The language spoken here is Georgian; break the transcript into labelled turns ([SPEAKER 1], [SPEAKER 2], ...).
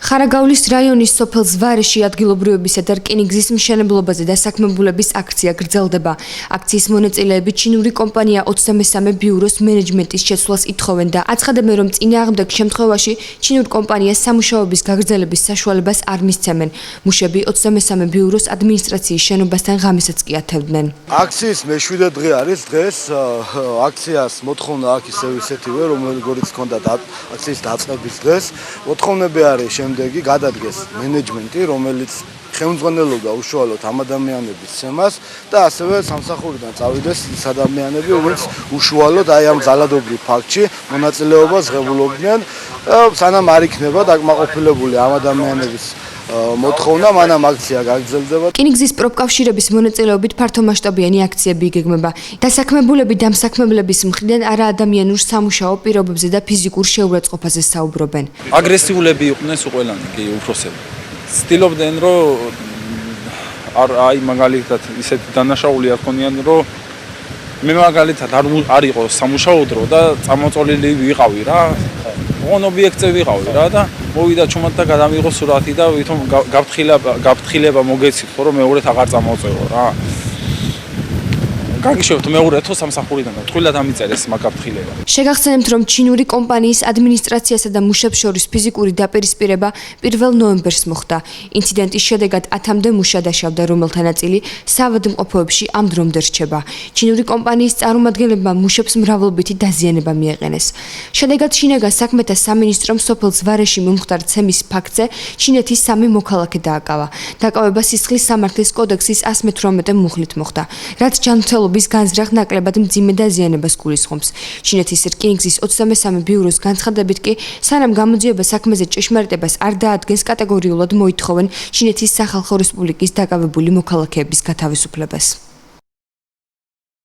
[SPEAKER 1] ხარაგაულის რაიონის სოფელ ზვარეში ადგილობრივებისა და რკინიგზის მშენებლობაზე დასაქმებულების აქცია გრძელდება. აქციის მონაწილეები ჩინური კომპანია 23 ბიუროს მენეჯმენტის შეცვლას ითხოვენ და აცხადებენ, რომ წინააღმდეგ შემთხვევაში ჩინურ კომპანიას სამუშაოების გაგრძელების საშუალებას არ მისცემენ. მუშები 23 ბიუროს ადმინისტრაციის შენობასთან ღამესაც კი ათევდნენ.
[SPEAKER 2] აქციის მე-7 დღე არის დღეს. აქციას მოთხოვნა აქ ისევ ისეთივე, როგორც ჰქონდა აქციის დაწყების დღეს. მოთხოვნები არის შემდეგი გადადგეს მენეჯმენტი, რომელიც ხელმძღვანელობდა უშუალოდ ამ ადამიანების ცემას და ასევე სამსახურიდან წავიდეს ის ადამიანები, რომლებიც უშუალოდ აი ამ ძალადობრივ ფაქტში მონაწილეობას ღებულობდნენ. სანამ არ იქნება დაკმაყოფილებული ამ ადამიანების მოთხოვნა, მანამ აქცია გაგრძელდება.
[SPEAKER 1] რკინიგზის პროფკავშირების მონაწილეობით ფართომასშტაბიანი აქციები იგეგმება. დასაქმებულები დამსაქმებლების მხრიდან არაადამიანურ სამუშაო პირობებზე და ფიზიკურ შეურაცხყოფაზე საუბრობენ.
[SPEAKER 3] აგრესიულები იყვნენ ყველანი, კი უფროსები. ცდილობდნენ, რომ აი მაგალითად ისეთი დანაშაული არ ქონიან, რომ მე მაგალითად არ იყო სამუშაო დრო და წამოწოლილი ვიყავი რა. ოღონ ობიექტზე ვიყავი რა და მოვიდა ჩუმად და გადამიღო სურათი და ვითომ გაფრთხილება მოგეცით, რომ მეორედ აღარ წამოწევო რა. გაგიშევთ მეორეთო სამსახურიდან და თქვილად ამიწერეს მაგაფრთხილება.
[SPEAKER 1] შეგახსენებთ, რომ ჩინური კომპანიის ადმინისტრაციასა და მუშებს შორის ფიზიკური დაპირისპირება 1 ნოემბერს მოხდა. ინციდენტის შედეგად 10-მდე მუშა დაშავდა, რომელთა ნაწილი საავადმყოფოებში ამ დრომდე რჩება. ჩინური კომპანიის წარმომადგენლებმა მუშებს მრავლობითი დაზიანება მიაყენეს. შედეგად შინაგან საქმეთა სამინისტრომ სოფელ ზვარეში მომხდარ ცემის ფაქტზე ჩინეთის 3 მოქალაქე დააკავა. დაკავება სისხლის სამართლის კოდექსის 118 მუხლით მოხდა, რაც ჯანმრთელობის განზრახ ნაკლებად მძიმე დაზიანებას გულისხმობს. ჩინეთის რკინიგზის 23 ბიუროს განცხადებით კი, სანამ გამოძიება საქმეზე ჭეშმარიტებას არ დაადგენს, კატეგორიულად მოითხოვენ ჩინეთის სახალხო რესპუბლიკის დაკავებული მოქალაქეების გათავისუფლებას.